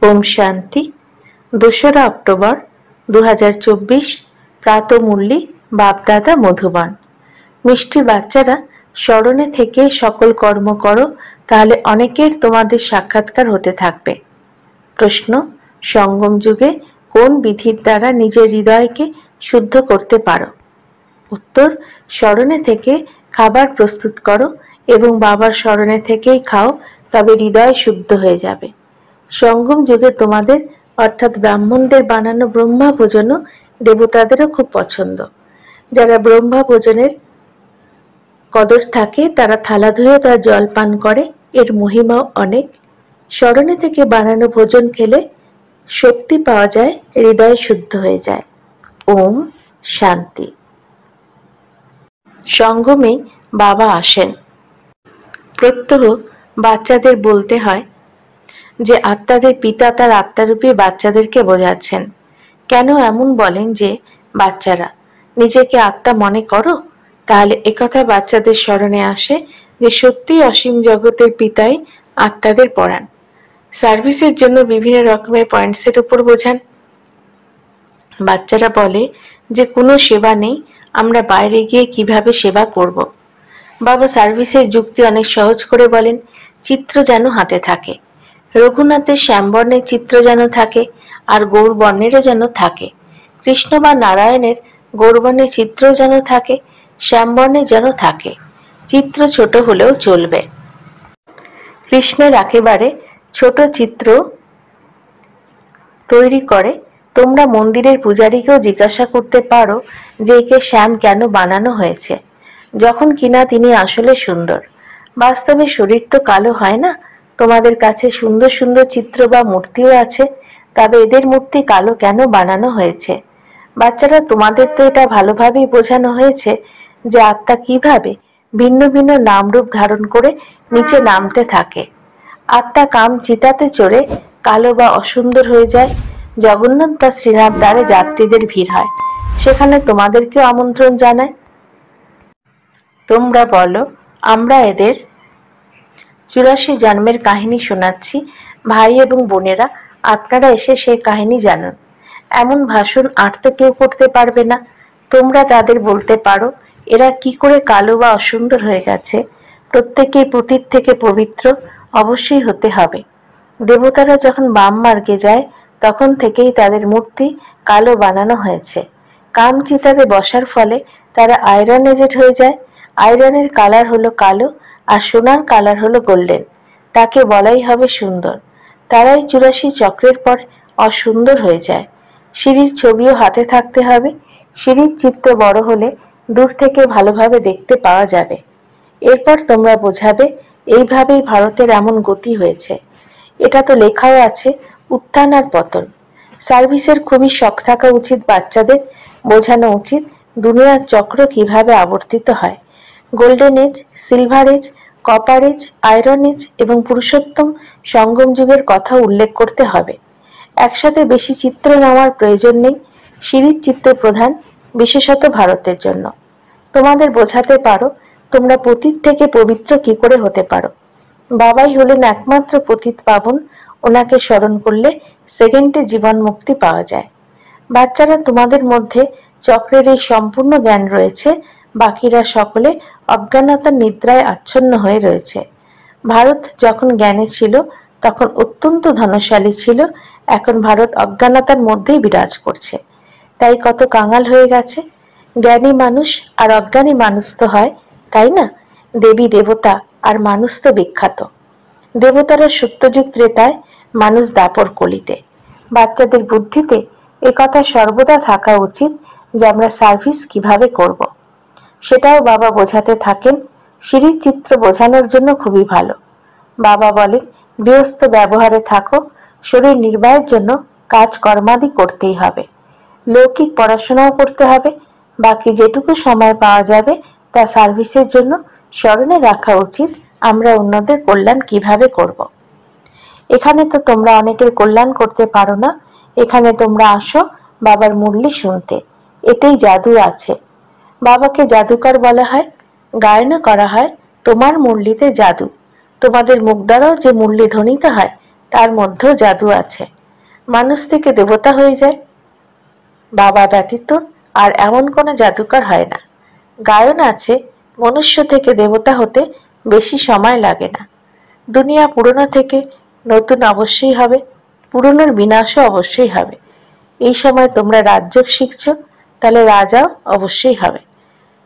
Om Shanti. 2रा October 2024 प्रात मुरली बापदादा मधुबन। मिष्टि बाच्चारा स्मरणे थेके सकल कर्म करो ताहले अनेकेर तोमादेर साक्षात्कार होते थाकबे। प्रश्न, संगम जुगे कोन विधिर द्वारा निजेर हृदयके शुद्ध करते पारो? उत्तर, स्मरणे थेके खाबार प्रस्तुत करो एवं बाबार स्मरणे थेकेई खाओ, तबे हृदय शुद्ध हये जाबे। संगम जुगे तोमादेर अर्थात ब्राह्मणदेर बानानो ब्रह्मा भोजनও देवतादेরও खूब पछंद। যারা ব্রহ্মা ভোজনের কদর থাকে তারা থালা ধুয়ে তার জল পান করে, এর মহিমাও অনেক। স্মরণে থেকে বানানো ভোজন খেলে শক্তি পাওয়া যায়, হৃদয় শুদ্ধ হয়ে যায়। ওম শান্তি। সঙ্গমে বাবা আসেন। প্রত্যহ বাচ্চাদের বলতে হয় যে আত্মাদের পিতা তার আত্মারূপী বাচ্চাদেরকে বোঝাচ্ছেন। কেন এমন বলেন যে বাচ্চারা নিজেকে আত্মা মনে করো? তাহলে একথা বাচ্চাদের স্মরণে আসে যে সত্যিই অসীম জগতের পিতাই আত্মাদের পড়ান। সার্ভিসের জন্য বিভিন্ন রকমের পয়েন্টসের উপর বোঝান। বাচ্চারা বলে যে কোনো সেবা নেই, আমরা বাইরে গিয়ে কিভাবে সেবা করব। বাবা সার্ভিসের যুক্তি অনেক সহজ করে বলেন, চিত্র যেন হাতে থাকে। রঘুনাথের শ্যামবর্ণের চিত্র যেন থাকে আর গৌরবর্ণেরও যেন থাকে। কৃষ্ণ বা নারায়ণের গৌরবর্ণের চিত্রও যেন থাকে, শ্যামবর্ণের যেন থাকে। চিত্র ছোট হলেও চলবে। কৃষ্ণের একেবারে ছোট চিত্র তৈরি করে তোমরা মন্দিরের পূজারীকেও জিজ্ঞাসা করতে পারো যে একে শ্যাম কেন বানানো হয়েছে, যখন কিনা তিনি আসলে সুন্দর। বাস্তবে শরীর তো কালো হয় না। তোমাদের কাছে সুন্দর সুন্দর চিত্র বা মূর্তিও আছে, তবে এদের মূর্তি কালো কেন বানানো হয়েছে? বাচ্চারা, তোমাদের তো এটা ভালোভাবেই বোঝানো হয়েছে যে আত্মা কিভাবে ভিন্ন ভিন্ন নামরূপ ধারণ করে নিচে নামতে থাকে। আত্মা কাম চিতাতে চড়ে কালো বা অসুন্দর হয়ে যায়। জগন্নাথ বা শ্রীনাথ দ্বারে যাত্রীদের ভিড় হয়, সেখানে তোমাদেরকেও আমন্ত্রণ জানায়। তোমরা বলো, আমরা এদের 84 জন্মের কাহিনী শোনাচ্ছি। ভাই এবং বোনেরা, আপনারা এসে সেই কাহিনী জানুন। এমন ভাষণ আর তো কেউ করতে পারবে না। তোমরা তাদের বলতে পারো এরা কি করে কালো বা অসুন্দর হয়ে গেছে। প্রত্যেকেই পতিত থেকে পবিত্র অবশ্যই হতে হবে। দেবতারা যখন বাম মার্গে যায় তখন থেকেই তাদের মূর্তি কালো বানানো হয়েছে। কামচিতাতে বসার ফলে তারা আয়রন এজেড হয়ে যায়। আয়রনের কালার হলো কালো আর সোনার কালার হলো গোল্ডেন। তাকে বলাই হবে সুন্দর। তারাই 84 চক্রের পর অসুন্দর হয়ে যায়। সিঁড়ির ছবিও হাতে থাকতে হবে। সিঁড়ির চিত্র বড় হলে দূর থেকে ভালোভাবে দেখতে পাওয়া যাবে। এরপর তোমরা বোঝাবে এইভাবেই ভারতের এমন গতি হয়েছে। এটা তো লেখাও আছে, উত্থান আর পতন। সার্ভিসের খুবই শখ থাকা উচিত। বাচ্চাদের বোঝানো উচিত দুনিয়ার চক্র কিভাবে আবর্তিত হয়। Golden age, silver age, copper age, iron age এবং পুরুষোত্তম সঙ্গম যুগের কথা উল্লেখ করতে হবে। একসাথে বেশি চিত্র নেওয়ার প্রয়োজন নেই। সিঁড়ির চিত্র প্রধান, বিশেষত ভারতের জন্য। তোমাদের বোঝাতে পারো তোমরা পতিত থেকে পবিত্র কি করে হতে পারো। বাবাই হলেন একমাত্র পতিত পাবন। ওনাকে স্মরণ করলে সেকেন্ডে জীবন মুক্তি পাওয়া যায়। বাচ্চারা, তোমাদের মধ্যে চক্রের এই সম্পূর্ণ জ্ঞান রয়েছে, বাকিরা সকলে অজ্ঞানতার নিদ্রায় আচ্ছন্ন হয়ে রয়েছে। ভারত যখন জ্ঞানে ছিল তখন অত্যন্ত ধনশালী ছিল। এখন ভারত অজ্ঞানতার মধ্যেই বিরাজ করছে, তাই কত কাঙাল হয়ে গেছে। জ্ঞানী মানুষ আর অজ্ঞানী মানুষ তো হয়, তাই না? দেবী দেবতা আর মানুষ তো বিখ্যাত। দেবতারা সত্যযুগ ত্রেতায়, মানুষ দাপর কলিতে। বাচ্চাদের বুদ্ধিতে একথা সর্বদা থাকা উচিত যে আমরা সার্ভিস কিভাবে করব। সেটাও বাবা বোঝাতে থাকেন। সিঁড়ির চিত্র বোঝানোর জন্য খুবই ভালো। বাবা বলেন, গৃহস্থ ব্যবহারে থাকো, শরীর নির্বাহের জন্য কাজ কর্মাদি করতেই হবে। লৌকিক পড়াশোনাও করতে হবে। বাকি যেটুকু সময় পাওয়া যাবে তা সার্ভিসের জন্য স্মরণে রাখা উচিত আমরা অন্যদের কল্যাণ কিভাবে করব। এখানে তো তোমরা অনেকের কল্যাণ করতে পারো না। এখানে তোমরা আসো বাবার মুরলি শুনতে, এতেই জাদু আছে। বাবাকে জাদুকর বলা হয়। গায়না করা হয় তোমার মুরলিতে জাদু। তোমাদের মুখ দ্বারাও যে মুরলি ধ্বনিত হয় তার মধ্যেও জাদু আছে। মানুষ থেকে দেবতা হয়ে যায়। বাবা ব্যতীত আর এমন কোনো জাদুকর হয় না। গায়ন আছে, মনুষ্য থেকে দেবতা হতে বেশি সময় লাগে না। দুনিয়া পুরনো থেকে নতুন অবশ্যই হবে, পুরনোর বিনাশও অবশ্যই হবে। এই সময় তোমরা রাজযোগ শিখছো, তাহলে রাজাও অবশ্যই হবে।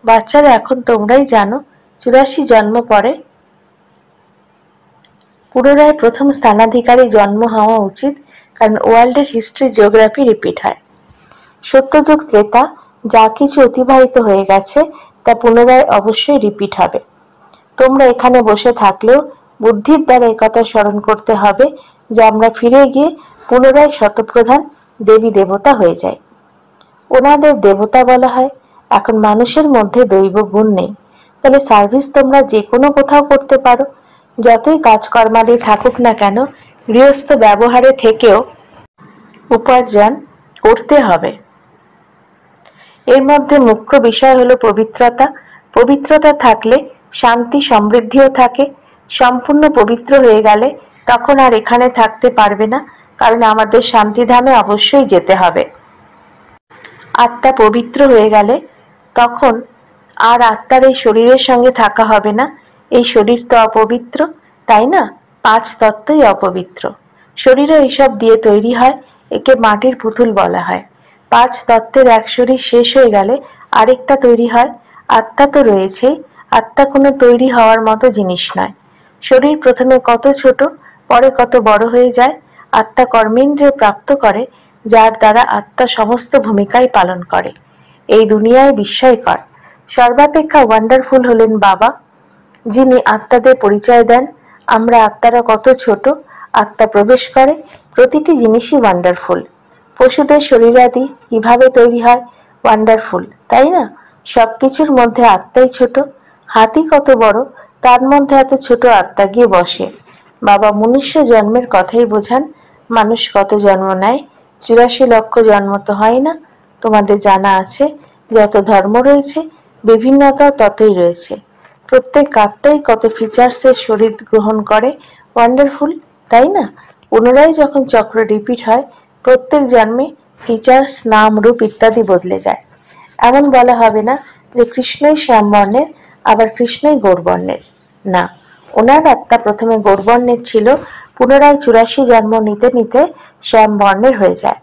বাচ্চারা, এখন তোমরাই জানো 84 জন্ম পরে পুনরায় প্রথম স্থানাধিকারী জন্ম হওয়া উচিত, কারণ ওয়ার্ল্ডের হিস্ট্রি জিওগ্রাফি রিপিট হয়। সত্যযুগ ত্রেতা যা কিছু অতিবাহিত হয়ে গেছে তা পুনরায় অবশ্যই রিপিট হবে। তোমরা এখানে বসে থাকলেও বুদ্ধির দ্বারা একথা স্মরণ করতে হবে যে আমরা ফিরে গিয়ে পুনরায় শতপ্রধান দেবী দেবতা হয়ে যাই। ওনাদের দেবতা বলা হয়। এখন মানুষের মধ্যে দৈব গুণ নেই, তাহলে সার্ভিস তোমরা যে কোনো কোথাও করতে পারো। যতই কাজকর্মাদি থাকুক না কেন, গৃহস্থ ব্যবহারে থেকেও উপার্জন করতে হবে। এর মধ্যে মুখ্য বিষয় হলো পবিত্রতা। পবিত্রতা থাকলে শান্তি সমৃদ্ধিও থাকে। সম্পূর্ণ পবিত্র হয়ে গেলে তখন আর এখানে থাকতে পারবে না, কারণ আমাদের শান্তিধামে অবশ্যই যেতে হবে। আত্মা পবিত্র হয়ে গেলে তখন আর আত্মার এই শরীরের সঙ্গে থাকা হবে না। এই শরীর তো অপবিত্র, তাই না? 5 তত্ত্বই অপবিত্র। শরীরও এইসব দিয়ে তৈরি হয়, একে মাটির পুতুল বলা হয়। 5 তত্ত্বের এক শরীর শেষ হয়ে গেলে আরেকটা তৈরি হয়। আত্মা তো রয়েছেই, আত্মা কোনো তৈরি হওয়ার মতো জিনিস নয়। শরীর প্রথমে কত ছোট, পরে কত বড় হয়ে যায়। আত্মা কর্মেন্দ্রিয় প্রাপ্ত করে, যার দ্বারা আত্মা সমস্ত ভূমিকাই পালন করে। এই দুনিয়ায় বিস্ময়কর, সর্বাপেক্ষা ওয়ান্ডারফুল হলেন বাবা, যিনি আত্মাদের পরিচয় দেন। আমরা আত্মারা কত ছোট, আত্মা প্রবেশ করে, প্রতিটি জিনিসই ওয়ান্ডারফুল। পশুদের শরীরাদি কিভাবে তৈরি হয়, ওয়ান্ডারফুল, তাই না? সবকিছুর মধ্যে আত্মাই ছোট। হাতি কত বড়, তার মধ্যে এত ছোট আত্মা গিয়ে বসে। বাবা মনুষ্য জন্মের কথাই বোঝান। মানুষ কত জন্ম নেয়? 84 লক্ষ জন্ম তো হয় না। তোমাদের জানা আছে, যত ধর্ম রয়েছে বিভিন্নতা ততই রয়েছে। প্রত্যেক আত্মাই কত ফিচার্সের শরীর গ্রহণ করে, ওয়ান্ডারফুল, তাই না? পুনরায় যখন চক্র রিপিট হয়, প্রত্যেক জন্মে ফিচার্স, নাম, রূপ ইত্যাদি বদলে যায়। এমন বলা হবে না যে কৃষ্ণই শ্যামবর্ণের, আবার কৃষ্ণই গৌরবর্ণের। না, ওনার আত্মা প্রথমে গৌরবর্ণের ছিল, পুনরায় 84 জন্ম নিতে নিতে শ্যামবর্ণের হয়ে যায়।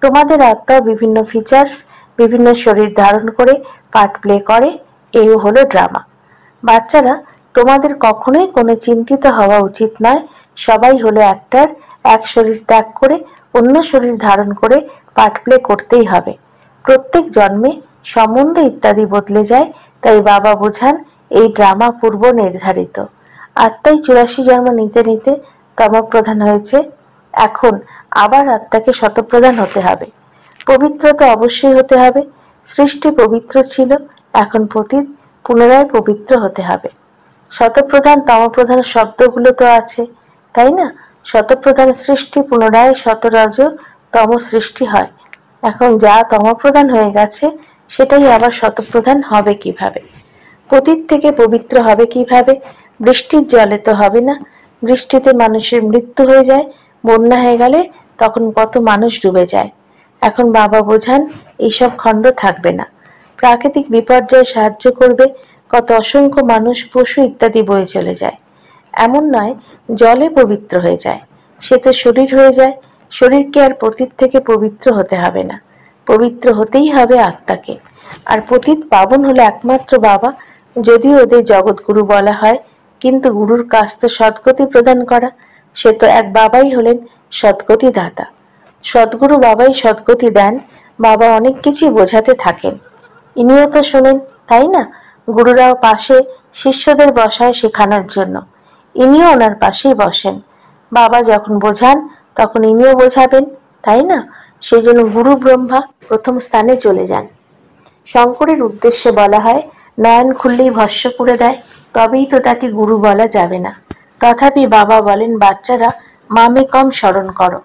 তোমাদের আত্মা বিভিন্ন ফিচার্স, বিভিন্ন শরীর ধারণ করে পার্ট প্লে করে। এই হলো ড্রামা। বাচ্চারা, তোমাদের কখনোই কোনো চিন্তিত হওয়া উচিত নয়। সবাই হলো অ্যাক্টর। এক শরীর ত্যাগ করে অন্য শরীর ধারণ করে পার্ট প্লে করতেই হবে। প্রত্যেক জন্মে সম্বন্ধ ইত্যাদি বদলে যায়, তাই বাবা বোঝান এই ড্রামা পূর্ব নির্ধারিত। আত্মাই 84 জন্ম নিতে নিতে তমপ্রধান হয়েছে। এখন আবার আত্মাকে শতপ্রধান হতে হবে। পবিত্রতা অবশ্যই হতে হবে। সৃষ্টি পবিত্র ছিল, এখন পতিত, পুনরায় পবিত্র হতে হবে। শতপ্রধান তমপ্রধান শব্দগুলো তো আছে, তাই না? শতপ্রধান সৃষ্টি, পুনরায় শতরজ তম সৃষ্টি হয়। এখন যা তমপ্রধান হয়ে গেছে সেটাই আবার শতপ্রধান হবে কিভাবে? পতিত থেকে পবিত্র হবে কিভাবে? বৃষ্টির জলে তো হবে না। বৃষ্টিতে মানুষের মৃত্যু হয়ে যায়, বন্যা হয়ে গেলে তখন কত মানুষ ডুবে যায়। এখন বাবা বোঝান এইসব খণ্ড থাকবে না। প্রাকৃতিক বিপর্যয় সাহায্য করবে, কত অসংখ্য মানুষ, পশু ইত্যাদি বয়ে চলে যায়। এমন নয় জলে পবিত্র হয়ে যায়, সে তো শরীর হয়ে যায়। শরীরকে আর পতিত থেকে পবিত্র হতে হবে না, পবিত্র হতেই হবে আত্মাকে। আর পতিত পাবন হলো একমাত্র বাবা। যদিও ওদের জগৎগুরু বলা হয়, কিন্তু গুরুর কাজ তো সদ্গতি প্রদান করা। সে তো এক বাবাই হলেন সদ্গতি দাতা। সদ্গুরু বাবাই সদ্গতি দেন। বাবা অনেক কিছুই বোঝাতে থাকেন, ইনিও তো শোনেন, তাই না? গুরুরাও পাশে শিষ্যদের বসায় শেখানোর জন্য, ইনিও ওনার পাশেই বসেন। বাবা যখন বোঝান তখন ইনিও বোঝাবেন, তাই না? সেই জন্য গুরু ব্রহ্মা প্রথম স্থানে চলে যান। শঙ্করের উদ্দেশ্যে বলা হয়, নয়ন খুললেই ভস্ম করে দেয়, তবেই তো তাকে গুরু বলা যাবে না। তথাপি বাবা বলেন, বাচ্চারা মামে কম স্মরণ করো।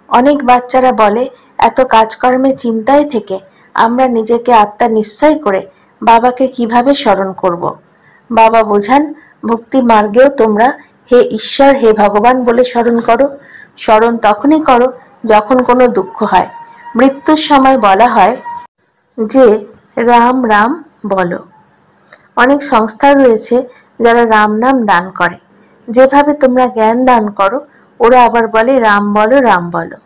অনেক বাচ্চারা বলে, এত কাজকর্মে চিন্তায় থেকে আমরা নিজেকে আত্মা নিশ্চয় করে বাবাকে কিভাবে স্মরণ করব? বাবা বোঝান, ভক্তি মার্গেও তোমরা হে ঈশ্বর, হে ভগবান বলে স্মরণ করো। স্মরণ তখনই করো যখন কোনো দুঃখ হয়। মৃত্যুর সময় বলা হয় যে রাম রাম বলো। অনেক সংস্থা রয়েছে যারা রাম নাম দান করে। যেভাবে তোমরা জ্ঞান দান করো, ওরা আবার বলে রাম বলো রাম বলো।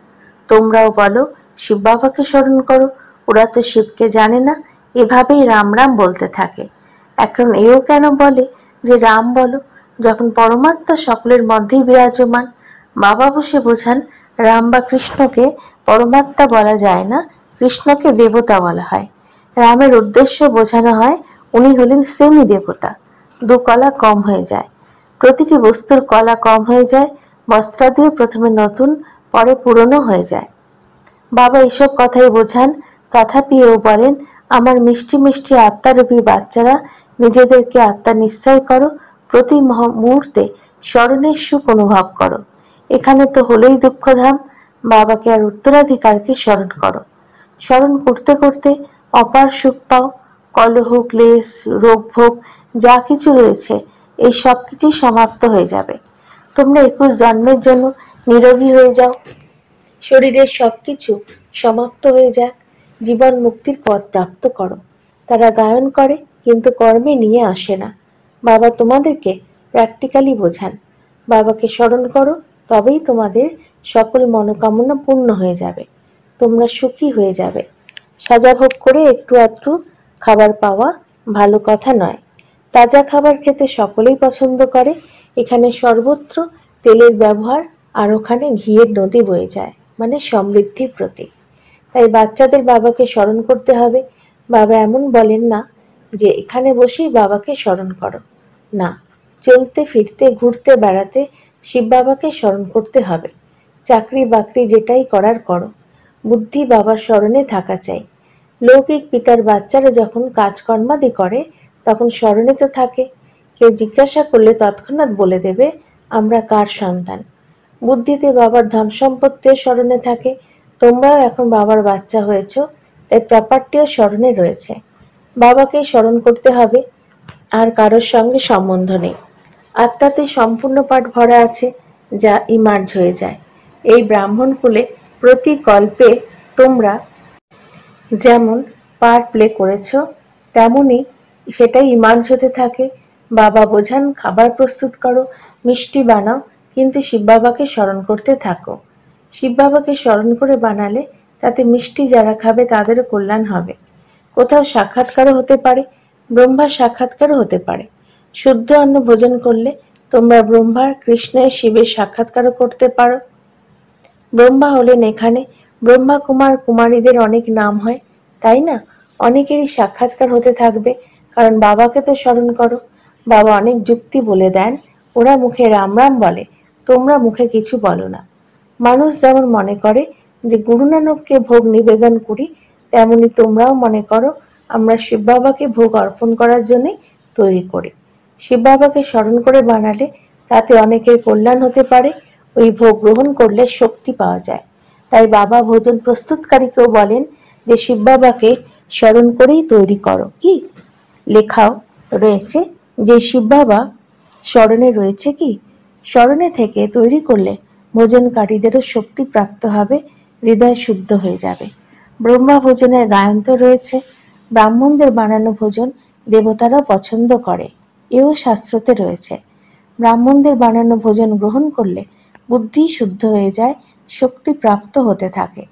তোমরাও বলো শিব বাবাকে স্মরণ করো, ওরা তো শিবকে জানে না, এভাবেই রাম রাম বলতে থাকে। এখন এও কেন বলে যে রাম বলো, যখন পরমাত্মা সকলের মধ্যেই বিরাজমান? বাবা বসে বোঝান রাম বা কৃষ্ণকে পরমাত্মা বলা যায় না, কৃষ্ণকে দেবতা বলা হয়। রামের উদ্দেশ্য বোঝানো হয় উনি হলেন সেমি দেবতা। দু কলা কম হয়ে যায়, প্রতিটি বস্তুর কলা কম হয়ে যায়, বস্ত্রাদিও প্রথমে নতুন পরে পুরনো হয়ে যায়। বাবা এসব কথাই বোঝান, তথাপিও বলেন আমার মিষ্টি মিষ্টি আত্মারূপী বাচ্চারা, নিজেদেরকে আত্মা নিশ্চয় করো, প্রতি মুহূর্তে স্মরণের সুখ অনুভব করো। এখানে তো হলোই দুঃখধাম, বাবাকে আর উত্তরাধিকারকে স্মরণ করো। স্মরণ করতে করতে অপার সুখ পাও। কলহ ক্লেশ রোগ ভোগ যা কিছু রয়েছে এই সব কিছুই সমাপ্ত হয়ে যাবে। তোমরা 21 জন্মের জন্য নিরোগী হয়ে যাও, শরীরের সবকিছু সমাপ্ত হয়ে যাক, জীবন মুক্তির পথ প্রাপ্ত করো। তারা গায়ন করে কিন্তু কর্মে নিয়ে আসে না। বাবা তোমাদেরকে প্র্যাকটিক্যালি বোঝান। বাবাকে স্মরণ করো, তবেই তোমাদের সকল মনোকামনা পূর্ণ হয়ে যাবে, তোমরা সুখী হয়ে যাবে। সাজাভোগ করে একটু আধটু খাবার পাওয়া ভালো কথা নয়। তাজা খাবার খেতে সকলেই পছন্দ করে। এখানে সর্বত্র তেলের ব্যবহার, আর ওখানে ঘিয়ের নদী বয়ে যায়, মানে সমৃদ্ধির প্রতীক। তাই বাচ্চাদের বাবাকে স্মরণ করতে হবে। বাবা এমন বলেন না যে এখানে বসেই বাবাকে স্মরণ করো, না, চলতে ফিরতে ঘুরতে বেড়াতে শিব বাবাকে স্মরণ করতে হবে। চাকরি বাকরি যেটাই করার করো, বুদ্ধি বাবার স্মরণে থাকা চাই। লৌকিক পিতার বাচ্চারা যখন কাজকর্মাদি করে তখন স্মরণে তো থাকে, কেউ জিজ্ঞাসা করলে তৎক্ষণাৎ বলে দেবে আমরা কার সন্তান। বুদ্ধিতে বাবার ধন সম্পত্তিও স্মরণে থাকে। তোমরাও এখন বাবার বাচ্চা হয়েছ, তাই প্রপার্টিও স্মরণে রয়েছে। বাবাকেই স্মরণ করতে হবে, আর কারোর সঙ্গে সম্বন্ধ নেই। আত্মাতে সম্পূর্ণ পাঠ ভরা আছে, যা ইমার্জ হয়ে যায়। এই ব্রাহ্মণ কুলে প্রতি কল্পে তোমরা যেমন পার্ট প্লে করেছ, তেমনি সেটাই ইমার্জ হতে থাকে। বাবা বোঝান খাবার প্রস্তুত করো, মিষ্টি বানাও, কিন্তু শিব বাবাকে স্মরণ করতে থাকো। শিব বাবাকে স্মরণ করে বানালে তাতে মিষ্টি যারা খাবে তাদেরও কল্যাণ হবে। কোথাও সাক্ষাৎকারও হতে পারে, ব্রহ্মার সাক্ষাৎকারও হতে পারে। শুদ্ধ অন্ন ভোজন করলে তোমরা ব্রহ্মার, কৃষ্ণের, শিবের সাক্ষাৎকারও করতে পারো। ব্রহ্মা হলেন এখানে, ব্রহ্মা কুমার কুমারীদের অনেক নাম হয়, তাই না? অনেকেরই সাক্ষাৎকার হতে থাকবে, কারণ বাবাকে তো স্মরণ করো। বাবা অনেক যুক্তি বলে দেন, ওরা মুখে রাম রাম বলে, তোমরা মুখে কিছু বলো না। মানুষ যেমন মনে করে যে গুরু নানককে ভোগ নিবেদন করি, তেমনি তোমরাও মনে করো আমরা শিব বাবাকে ভোগ অর্পণ করার জন্য তৈরি করি। শিব বাবাকে স্মরণ করে বানালে তাতে অনেকের কল্যাণ হতে পারে। ওই ভোগ গ্রহণ করলে শক্তি পাওয়া যায়। তাই বাবা ভোজন প্রস্তুতকারীকেও বলেন যে শিব বাবাকে স্মরণ করেই তৈরি করো। কি লেখাও রয়েছে যে শিব বাবা স্মরণে রয়েছে, কি স্মরণে থেকে তৈরি করলে ভোজনকারীদেরও শক্তি প্রাপ্ত হবে, হৃদয় শুদ্ধ হয়ে যাবে। ব্রহ্মা ভোজনের গায়ন তো রয়েছে। ব্রাহ্মণদের বানানো ভোজন দেবতারাও পছন্দ করে, এও শাস্ত্রতে রয়েছে। ব্রাহ্মণদের বানানো ভোজন গ্রহণ করলে বুদ্ধি শুদ্ধ হয়ে যায়, শক্তি প্রাপ্ত হতে থাকে।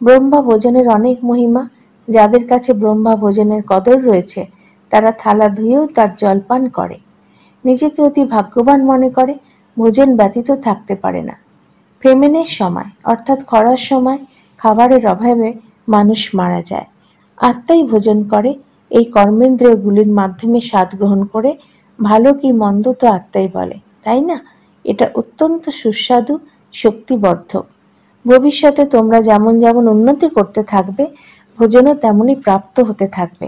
ব্রহ্মা ভোজনের অনেক মহিমা। যাদের কাছে ব্রহ্মা ভোজনের কদর রয়েছে তারা থালা ধুয়েও তার জলপান করে। নিজেকে অতি ভাগ্যবান মনে করে, ভোজন ব্যতীত থাকতে পারে না। ফেমেনের সময় অর্থাৎ খরার সময় খাবারের অভাবে মানুষ মারা যায়। আত্মাই ভোজন করে, এই কর্মেন্দ্রিয়গুলির মাধ্যমে স্বাদ গ্রহণ করে। ভালো কি মন্দ তো আত্মাই বলে, তাই না? এটা অত্যন্ত সুস্বাদু, শক্তিবর্ধক। ভবিষ্যতে তোমরা যেমন যেমন উন্নতি করতে থাকবে, ভোজনও তেমনই প্রাপ্ত হতে থাকবে।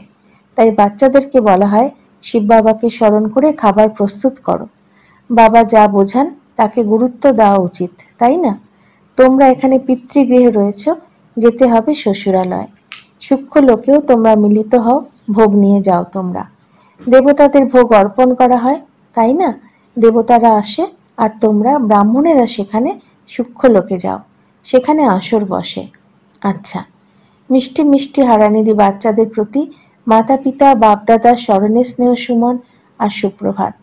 তাই বাচ্চাদেরকে বলা হয় শিব বাবাকে স্মরণ করে খাবার প্রস্তুত করো। বাবা যা বোঝান তাকে গুরুত্ব দেওয়া উচিত, তাই না? তোমরা এখানে পিতৃগৃহে রয়েছ, যেতে হবে শ্বশুরালয়। সূক্ষ্ম লোকেও তোমরা মিলিত হও, ভোগ নিয়ে যাও তোমরা। দেবতাদের ভোগ অর্পণ করা হয়, তাই না? দেবতারা আসে আর তোমরা ব্রাহ্মণেরা সেখানে সূক্ষ্ম লোকে যাও, সেখানে আসর বসে। আচ্ছা। মিষ্টি মিষ্টি হারানিধি বাচ্চাদের প্রতি মাতা পিতা বাপদাদার স্মরণে স্নেহ সুমন আর সুপ্রভাত।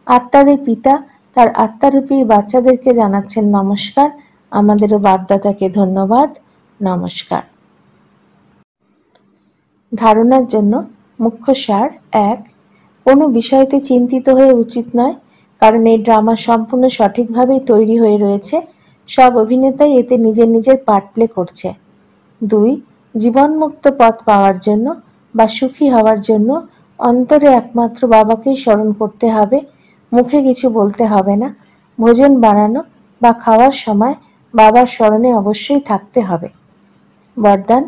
আত্মাদের পিতা তার আত্মারূপী বাচ্চাদেরকে জানাচ্ছেন নমস্কার, আমাদেরও বাপদাদাকে ধন্যবাদ, নমস্কার। ধারণার জন্য মুখ্য সার: ১. কোনো বিষয়তে চিন্তিত হয়ে উচিত নয়, কারণ এই ড্রামা সম্পূর্ণ সঠিকভাবেই তৈরি হয়ে রয়েছে। সব অভিনেতাই এতে নিজের নিজের পার্ট প্লে করছে। ২. জীবনমুক্ত পথ পাওয়ার জন্য বা সুখী হওয়ার জন্য অন্তরে একমাত্র বাবাকেই স্মরণ করতে হবে, মুখে কিছু বলতে হবে না। ভোজন বানানো বা খাওয়ার সময় বাবার স্মরণে অবশ্যই থাকতে হবে। বরদান: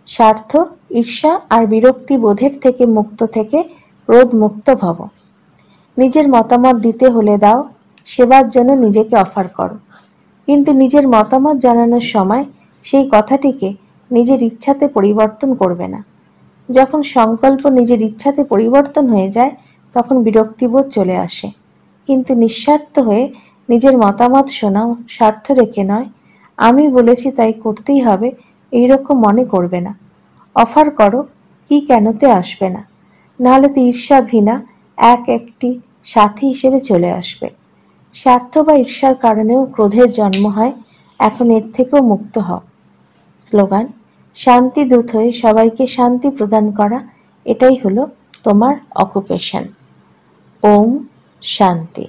স্বার্থ, ঈর্ষা আর বিরক্তি বোধের থেকে মুক্ত থেকে ক্রোধ মুক্ত ভব। নিজের মতামত দিতে হলে দাও, সেবার জন্য নিজেকে অফার করো, কিন্তু নিজের মতামত জানানোর সময় সেই কথাটিকে নিজের ইচ্ছাতে পরিবর্তন করবে না। যখন সংকল্প নিজের ইচ্ছাতে পরিবর্তন হয়ে যায় তখন বিরক্তিবোধ চলে আসে। কিন্তু নিঃস্বার্থ হয়ে নিজের মতামত শোনাও, স্বার্থ রেখে নয়। আমি বলেছি তাই করতেই হবে এইরকম মনে করবে না। অফার করো, কি কেনতে আসবে না, নাহলে তো ঈর্ষা ঘৃণা একটি সাথী হিসেবে চলে আসবে। স্বার্থ বা ঈর্ষার কারণেও ক্রোধের জন্ম হয়, এখন এর থেকেও মুক্ত হও। স্লোগান: শান্তি দূত হয়ে সবাইকে শান্তি প্রদান করা, এটাই হলো তোমার অকুপেশন। ওম শান্তি।